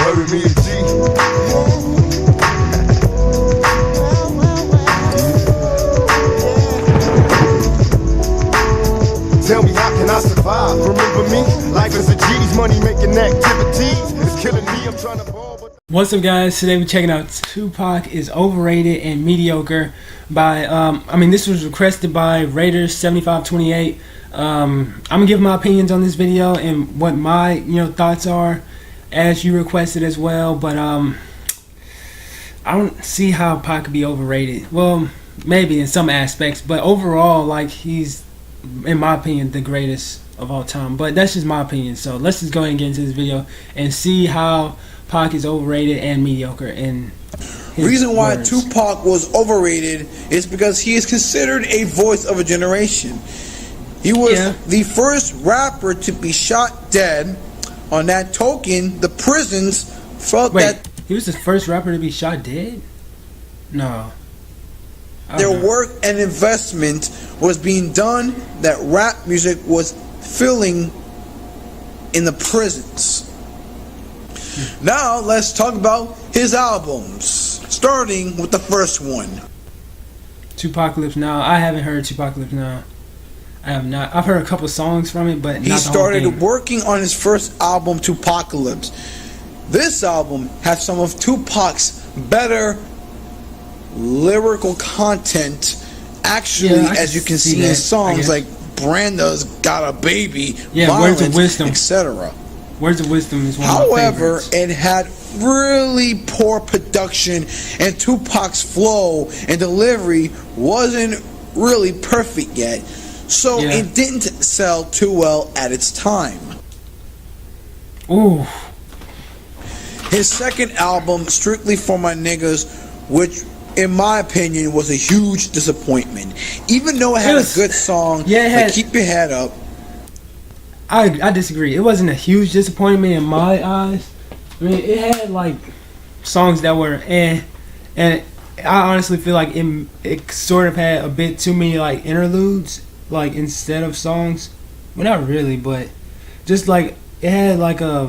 Word with me and G. Tell me, how can I survive? Remember me? Life is a G's, money making activities. It's killing me, I'm trying to ball. What's up, guys? Today we're checking out Tupac is Overrated and Mediocre by, this was requested by Raiders 7528. I'm gonna give my opinions on this video and what my, thoughts are as you requested as well, but I don't see how Pac could be overrated. Well, maybe in some aspects, but overall, like, he's, in my opinion, the greatest of all time. But that's just my opinion. So let's just go ahead and get into this video and see how Pac is overrated and mediocre. And reason why Tupac was overrated is because he is considered a voice of a generation. He was the first rapper to be shot dead. On that token, the prisons felt that he was the first rapper to be shot dead. No. Their work and investment was being done, that rap music was filling in the prisons. Now let's talk about his albums, starting with the first one. Tupacalypse Now. I haven't heard Tupacalypse Now. I have not. I've heard a couple songs from it, but he not the whole thing. started working on his first album, Tupacalypse. This album has some of Tupac's better lyrical content, actually, as you can see in songs like Branda's Got a Baby, Words of Wisdom, etc. Words of Wisdom is one of my However, favorites. it had really poor production, and Tupac's flow and delivery wasn't really perfect yet, so it didn't sell too well at its time. Ooh. His second album, Strictly for My Niggas, which in my opinion was a huge disappointment. Even though it had a good song, like Keep Your Head Up. I disagree. It wasn't a huge disappointment in my eyes. I mean, it had like songs that were and I honestly feel like it sort of had a bit too many like interludes, like instead of songs. Well, not really, but just like it had like I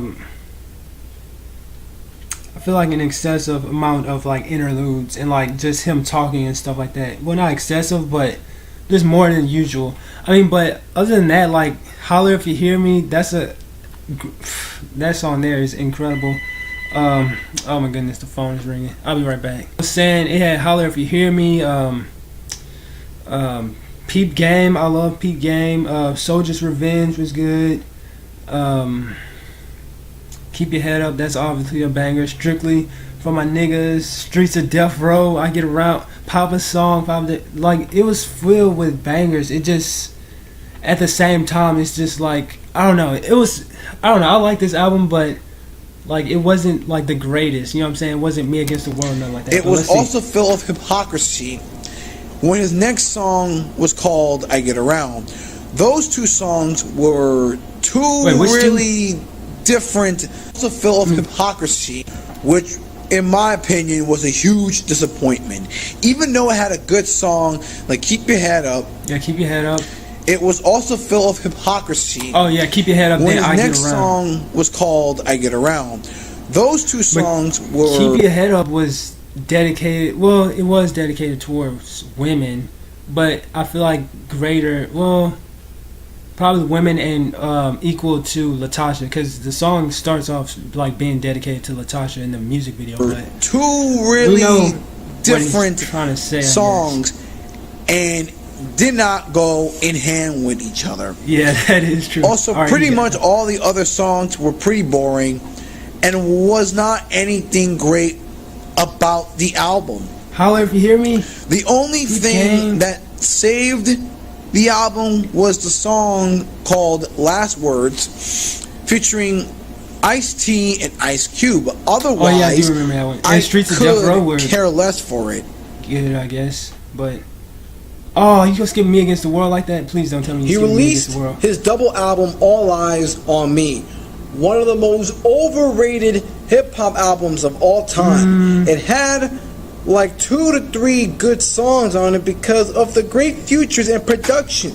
feel like an excessive amount of like interludes and like just him talking and stuff like that. Well, not excessive, but just more than usual. I mean, but other than that, like Holler If You Hear Me, that song there is incredible. Oh my goodness, the phone is ringing. I'll be right back. I was saying it had Holler If You Hear Me, Peep Game, I love Peep Game, Soldier's Revenge was good. Keep Your Head Up, that's obviously a banger. Strictly for My Niggas, Streets of Death Row, I Get Around, Papa's Song, like it was filled with bangers. It just, at the same time, it's just like, I don't know, I like this album, but like it wasn't like the greatest, you know what I'm saying? It wasn't Me Against the World, nothing like that. It was also full of hypocrisy. When his next song was called I Get Around, those two songs were really different, also full of hypocrisy, which in my opinion was a huge disappointment. Even though it had a good song like Keep Your Head Up, Keep Your Head Up, it was also full of hypocrisy. Keep Your Head Up. When then his I next Get Around song was called I Get Around, those two songs were. Keep Your Head Up was dedicated. Well, it was dedicated towards women, but I feel like probably women and equal to Latasha, because the song starts off like being dedicated to Latasha in the music video. But two really different songs, and did not go in hand with each other. Yeah, that is true. Also, pretty much all the other songs were pretty boring, and was not anything great about the album. However, if you hear me, the only thing that saved the album was the song called Last Words, featuring Ice-T and Ice Cube. Otherwise, I do remember that one. And I Streets of Death Row were care less for it. Good, I guess. But you just give Me Against the World like that? Please don't tell me he released his double album All Eyes on Me, one of the most overrated hip-hop albums of all time. It had like 2 to 3 good songs on it because of the great features and production.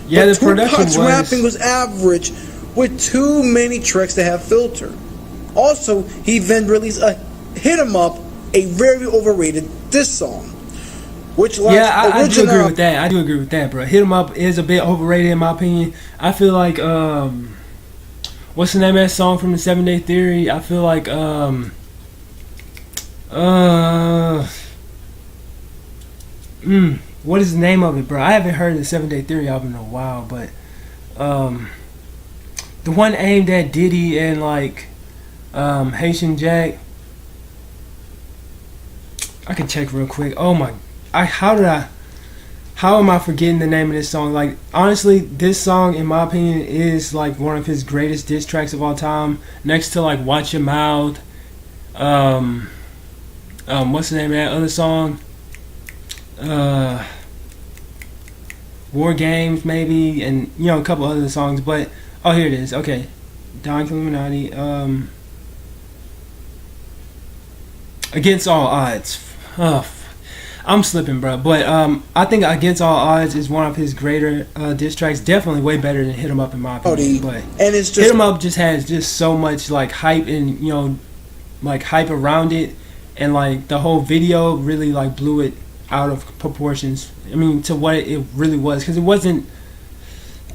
Yeah, but the production Tupac's rapping was average with too many tracks to have filter. Also, he then released a Hit 'Em Up, a very overrated diss song. Which I do agree with that. I do agree with that, bro. Hit 'Em Up is a bit overrated in my opinion. I feel like what's the name of that song from the 7 Day Theory? I feel like what is the name of it, bro? I haven't heard the 7 Day Theory album in a while, but the one aimed at Diddy and like Haitian Jack. I can check real quick. Oh my, how am I forgetting the name of this song? Like, honestly, this song, in my opinion, is like one of his greatest diss tracks of all time, next to like Watch Your Mouth. What's the name of that other song? War Games, maybe, and you know, a couple other songs. But oh, here it is. Okay, Don Illuminati. Against All Odds. I'm slipping, bro. But I think Against All Odds is one of his greater diss tracks. Definitely way better than Hit 'Em Up in my opinion. But and it's just, Hit 'Em Up just has just so much like hype and, you know, like hype around it, and like the whole video really like blew it out of proportions. I mean, to what it really was, because it wasn't.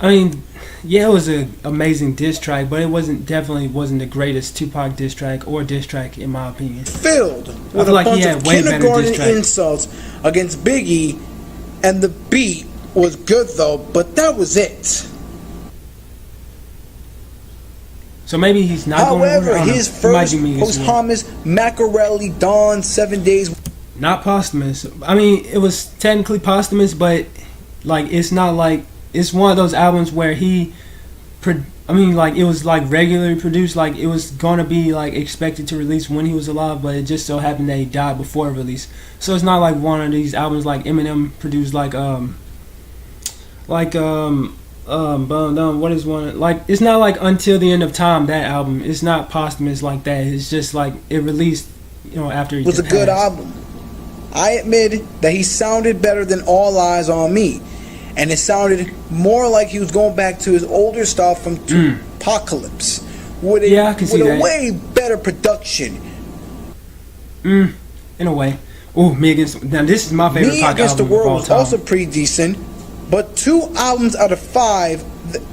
I mean, yeah, it was an amazing diss track, but it definitely wasn't the greatest Tupac diss track or diss track in my opinion. Filled with a bunch of kindergarten insults against Biggie, and the beat was good though, but that was it. So maybe he's not. However, his first posthumous Machiavelli Dawn 7 Days. Not posthumous. I mean, it was technically posthumous, but like it's not like. It's one of those albums where it was like regularly produced, like it was gonna be like expected to release when he was alive, but it just so happened that he died before release. So it's not like one of these albums like Eminem produced, what is one, like it's not like Until the End of Time, that album. It's not posthumous like that. It's just like it released, you know, after he was a good album. I admit that he sounded better than All Eyes on Me. And it sounded more like he was going back to his older stuff from Apocalypse, with a way better production. In a way. Oh, Me Against. Now this is my favorite. Me Against the World was also pretty decent, but 2 albums out of 5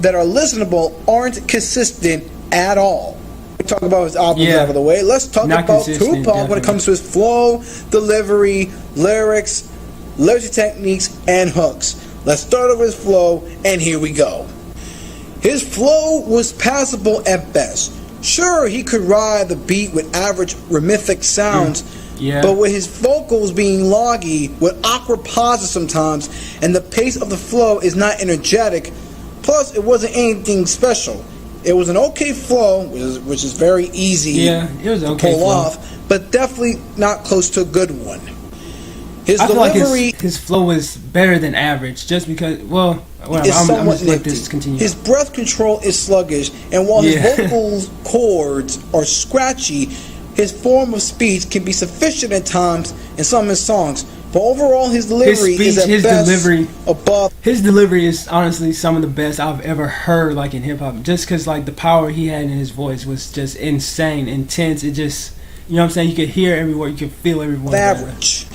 that are listenable aren't consistent at all. We talk about his albums out of the way. Let's talk about Tupac when it comes to his flow, delivery, lyrics, lyric techniques, and hooks. Let's start with his flow, and here we go. His flow was passable at best. Sure, he could ride the beat with average rhythmic sounds, but with his vocals being loggy, with awkward pauses sometimes, and the pace of the flow is not energetic, plus it wasn't anything special. It was an okay flow, which is very easy to pull off, but definitely not close to a good one. His delivery, like his flow is better than average, just because. Well, whatever. I'm just let this continue. His breath control is sluggish, and while his vocal cords are scratchy, his form of speech can be sufficient at times in some of his songs. But overall, his delivery is at best above. His delivery is honestly some of the best I've ever heard, like in hip hop. Just because like the power he had in his voice was just insane, intense. It just, you know what I'm saying. You could hear every word, you could feel every word. Average.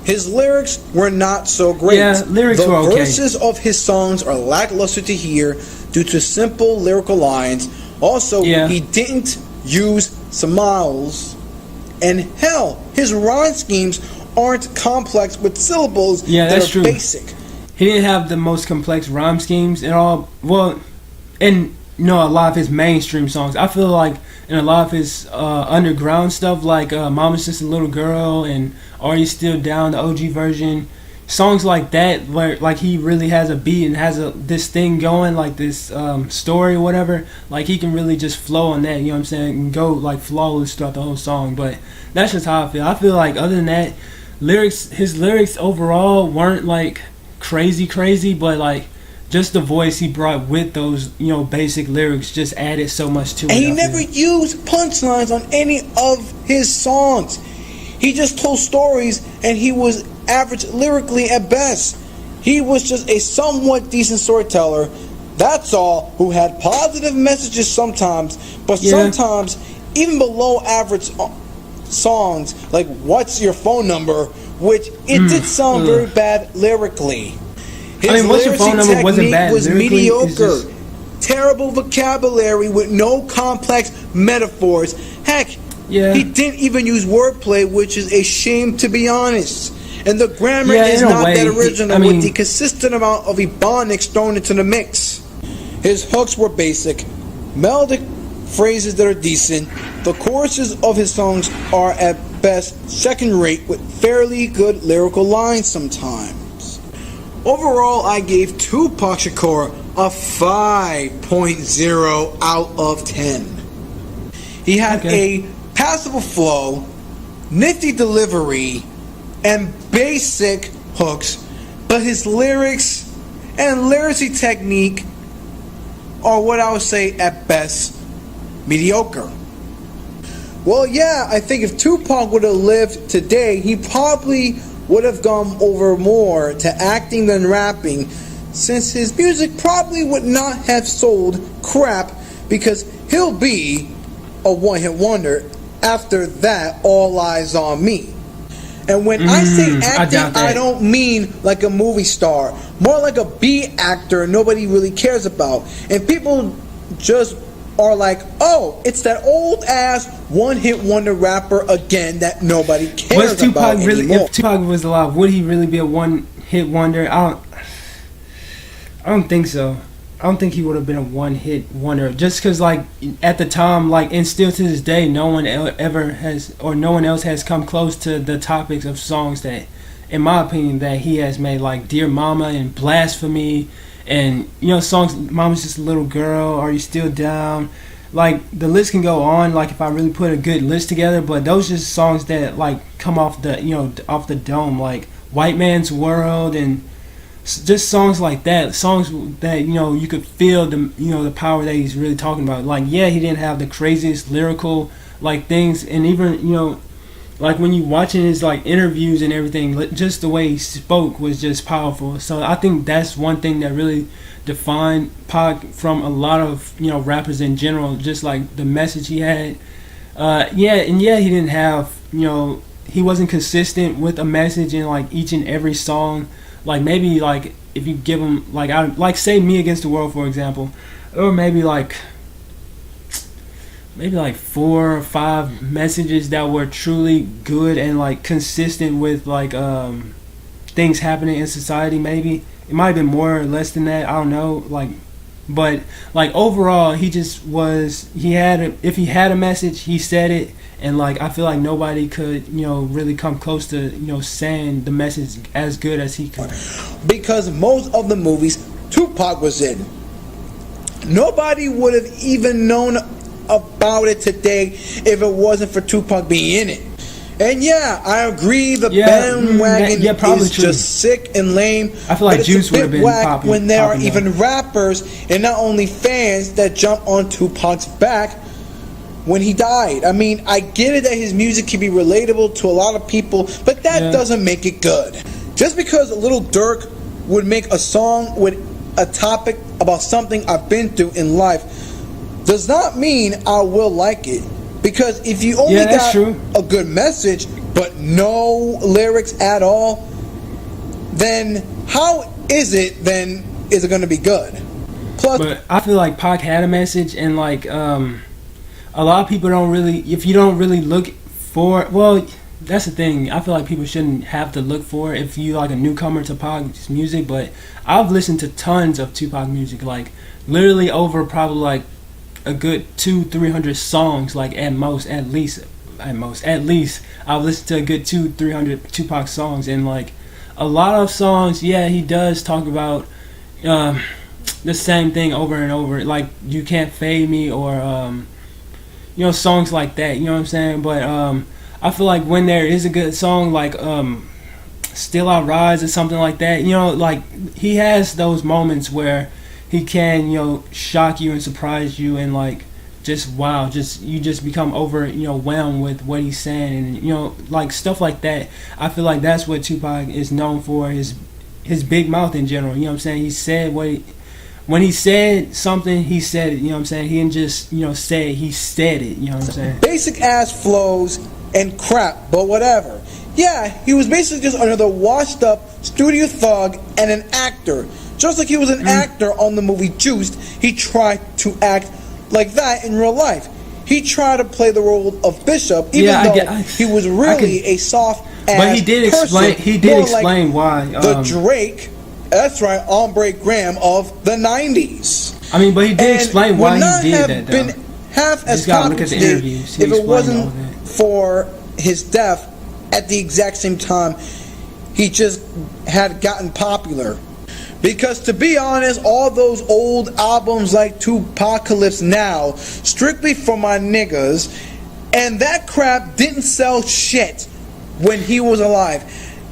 His lyrics were not so great. Yeah, lyrics were okay. The verses of his songs are lackluster to hear due to simple lyrical lines. Also, he didn't use smiles. And hell, his rhyme schemes aren't complex with syllables that are basic. He didn't have the most complex rhyme schemes at all. Well, and you know, a lot of his mainstream songs, I feel like in a lot of his underground stuff, like Mama's Just a Little Girl and Are You Still Down, the OG version, songs like that, where like he really has a beat and has this thing going, like this story or whatever, like he can really just flow on that, you know what I'm saying, and go like flawless throughout the whole song. But that's just how I feel. I feel like other than that, his lyrics overall weren't like crazy, but like just the voice he brought with those, you know, basic lyrics just added so much to it. And he never used punchlines on any of his songs. He just told stories, and he was average lyrically at best. He was just a somewhat decent storyteller, that's all, who had positive messages sometimes, but sometimes even below average songs like "What's Your Phone Number," which it did sound very bad lyrically. His What's Your Phone Number wasn't bad was lyrically, mediocre. Terrible vocabulary with no complex metaphors. Heck, he didn't even use wordplay, which is a shame, to be honest. And the grammar is not that original, with the consistent amount of ebonics thrown into the mix. His hooks were basic, melodic phrases that are decent. The choruses of his songs are at best second rate, with fairly good lyrical lines sometimes. Overall, I gave Tupac Shakur a 5.0 out of 10. He had a passable flow, nifty delivery, and basic hooks, but his lyrics and lyricsy technique are what I would say at best mediocre. Well, yeah, I think if Tupac would have lived today, he probably would have gone over more to acting than rapping, since his music probably would not have sold crap, because he'll be a one-hit wonder. After that, All Eyes on Me. And when I say acting, I don't mean like a movie star, more like a B actor nobody really cares about. And people just are like, oh, it's that old ass one-hit wonder rapper again that nobody cares about anymore. If Tupac was alive, would he really be a one-hit wonder? I don't think so. I don't think he would have been a one-hit wonder, just because, like, at the time, like, and still to this day, no one else has come close to the topics of songs that, in my opinion, that he has made, like Dear Mama and Blasphemy, and, you know, songs, Mama's Just a Little Girl, Are You Still Down? Like, the list can go on, like, if I really put a good list together, but those are just songs that, like, come off the, you know, off the dome, like White Man's World, and just songs like that, songs that, you know, you could feel the, you know, the power that he's really talking about. Like, yeah, he didn't have the craziest lyrical, like, things, and even, you know, like, when you watching his, like, interviews and everything, just the way he spoke was just powerful. So I think that's one thing that really defined Pac from a lot of, you know, rappers in general, just like the message he had. He didn't have, you know, he wasn't consistent with a message in, like, each and every song. Like, maybe, like, if you give him, like, say Me Against the World, for example, or maybe like 4 or 5 messages that were truly good and, like, consistent with, like, things happening in society. Maybe it might have been more or less than that, I don't know, like, but, like, overall, he just was, if he had a message, he said it. And, like, I feel like nobody could, you know, really come close to, you know, saying the message as good as he could. Because most of the movies Tupac was in, nobody would have even known about it today if it wasn't for Tupac being in it. And yeah, I agree, the bandwagon is just sick and lame. I feel like Juice would have been popular when there are even rappers and not only fans that jump on Tupac's back when he died. I mean, I get it that his music can be relatable to a lot of people, but that doesn't make it good. Just because Lil Durk would make a song with a topic about something I've been through in life does not mean I will like it. Because if you only got a good message but no lyrics at all, then how is it going to be good? Plus, but I feel like Pac had a message, and, like, a lot of people don't really, if you don't really look for, well, that's the thing, I feel like people shouldn't have to look for it if you, like, a newcomer to Pac's music. But I've listened to tons of Tupac music, like, literally over probably, like, a good 200-300 songs, like, at least I've listened to a good 200-300 Tupac songs, and, like, a lot of songs, he does talk about the same thing over and over, like You Can't Fade Me, or you know, songs like that, you know what I'm saying? But I feel like when there is a good song, like Still I Rise or something like that, you know, like, he has those moments where he can, you know, shock you and surprise you, and, like, just wow, you just become overwhelmed with what he's saying, and, you know, like, stuff like that. I feel like that's what Tupac is known for, his big mouth in general. You know what I'm saying? He said what when he said something, he said it. You know what I'm saying? He didn't just say it. He said it. You know what I'm saying? Basic ass flows and crap, but whatever. Yeah, he was basically just another washed up studio thug and an actor. Just like he was an actor on the movie Juiced, he tried to act like that in real life. He tried to play the role of Bishop, even though he was really a soft ass But he did explain. He did explain why. The Drake, that's right, Ombre Graham of the '90s. I mean, but he did explain why he did that. Been half as popular if it wasn't for his death at the exact same time he just had gotten popular. Because to be honest, all those old albums like Tupacalypse Now, strictly for my niggas, and that crap didn't sell shit when he was alive.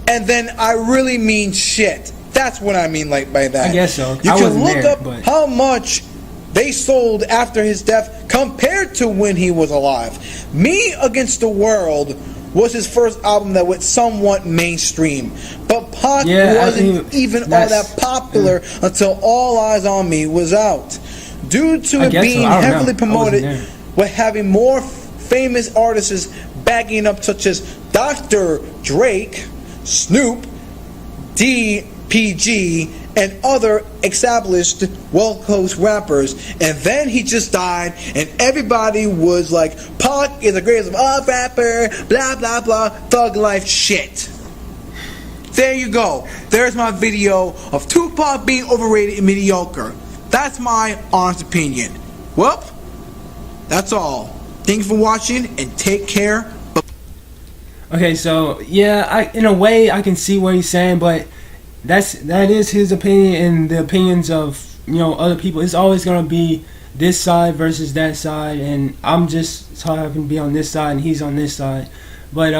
And then I really mean shit. That's what I mean like by that. I guess so. You can look up how much they sold after his death compared to when he was alive. Me Against the World was his first album that went somewhat mainstream. But Pac wasn't even all that popular until All Eyes on Me was out. Due to it being heavily promoted, with having more famous artists backing up, such as Dr. Drake, Snoop, DPG, and other established West Coast rappers. And then he just died, and everybody was like, Pac is the greatest of all rapper, blah blah blah, thug life shit. There you go. There's my video of Tupac being overrated and mediocre. That's my honest opinion. Well, that's all. Thanks for watching and take care. Okay, so yeah, in a way I can see what he's saying, but that is his opinion, and the opinions of other people. It's always gonna be this side versus that side, and I'm just so happen to be on this side and he's on this side. But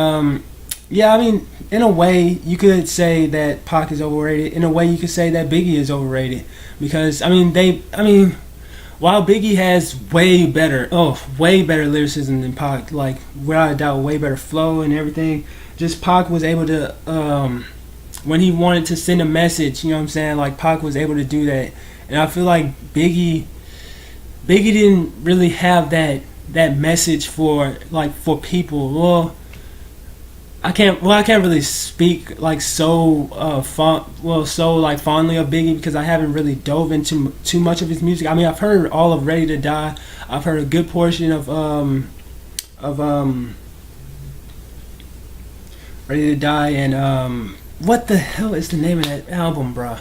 yeah, I mean, in a way you could say that Pac is overrated. In a way you could say that Biggie is overrated, because while Biggie has way better lyricism than Pac, like without a doubt, way better flow and everything. Just Pac was able to when he wanted to send a message, like Pac was able to do that. And I feel like Biggie didn't really have that message for people. Well, I can't really speak like so fondly of Biggie, because I haven't really dove into too much of his music. I mean, I've heard all of Ready to Die. I've heard a good portion of Ready to Die, and what the hell is the name of that album, bruh?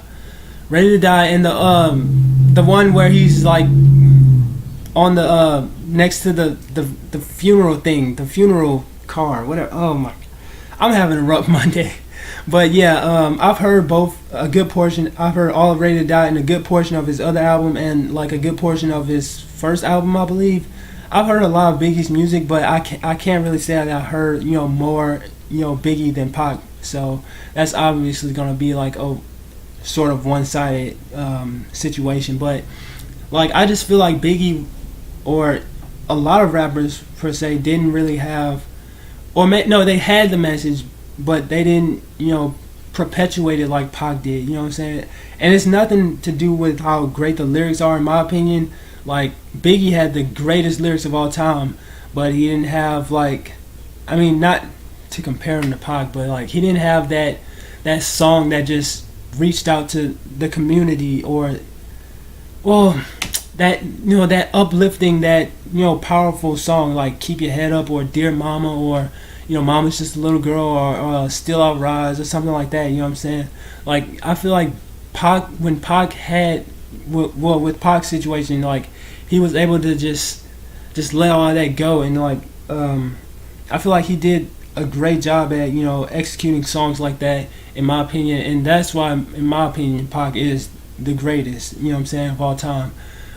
Ready to Die, and the one where he's like on the next to the funeral thing, the funeral car, whatever. Oh my, I'm having a rough Monday. But yeah, I've heard both, a good portion. I've heard all of Ready to Die and a good portion of his other album, and like a good portion of his first album, I believe. I've heard a lot of Biggie's music, but I can't really say that I heard more Biggie than Pac. So that's obviously gonna be like a sort of one-sided situation. But like, I just feel like Biggie, or a lot of rappers per se, didn't really have, no, they had the message, but they didn't perpetuate it like Pac did. You know what I'm saying? And it's nothing to do with how great the lyrics are, in my opinion. Like, Biggie had the greatest lyrics of all time, but he didn't have not to compare him to Pac, but like, he didn't have that song that just reached out to the community, or that that uplifting, that powerful song like Keep Your Head Up, or Dear Mama, or Mama's Just a Little Girl, or Still I'll Rise, or something like that. You know what I'm saying? Like, I feel like when Pac had with Pac's situation, like, he was able to just let all that go, and like I feel like he did a great job at executing songs like that, in my opinion. And that's why, in my opinion, Pac is the greatest, of all time.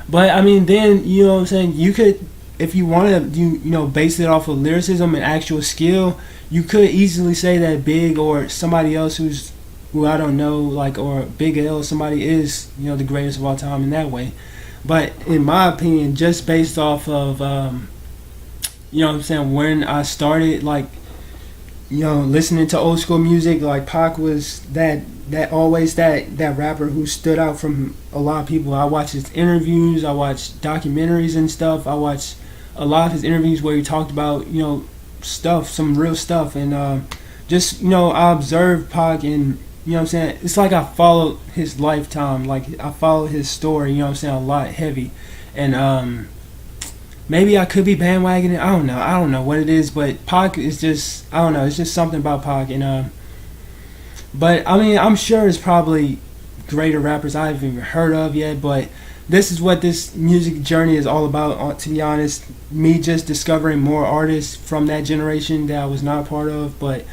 But I mean, then you could, if you want to base it off of lyricism and actual skill, you could easily say that Big, or somebody else who I don't know, like, or Big L, somebody is the greatest of all time in that way. But in my opinion, just based off of when I started, like, listening to old school music, like, Pac was that that rapper who stood out from a lot of people. I watched his interviews, I watched documentaries and stuff. I watched a lot of his interviews where he talked about, you know, stuff, some real stuff, and just, you know, I observed Pac, and you know what I'm saying, it's like I followed his lifetime, like I followed his story, you know what I'm saying, a lot heavy, and maybe I could be bandwagoning. I don't know what it is, but Pac is just, I don't know, it's just something about Pac, and but I mean, I'm sure it's probably greater rappers I haven't even heard of yet, but this is what this music journey is all about, to be honest. Me just discovering more artists from that generation that I was not a part of. But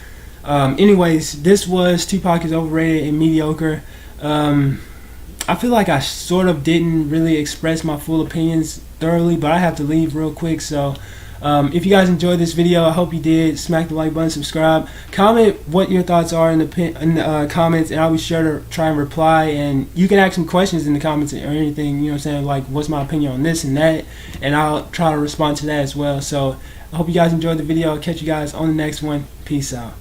anyways, this was Tupac is Overrated and Mediocre. I feel like I sort of didn't really express my full opinions thoroughly, but I have to leave real quick, so if you guys enjoyed this video, I hope you did. Smack the like button, subscribe, comment what your thoughts are in the comments, and I'll be sure to try and reply. And you can ask some questions in the comments or anything, you know what I'm saying, like what's my opinion on this and that, and I'll try to respond to that as well. So I hope you guys enjoyed the video. I'll catch you guys on the next one. Peace out.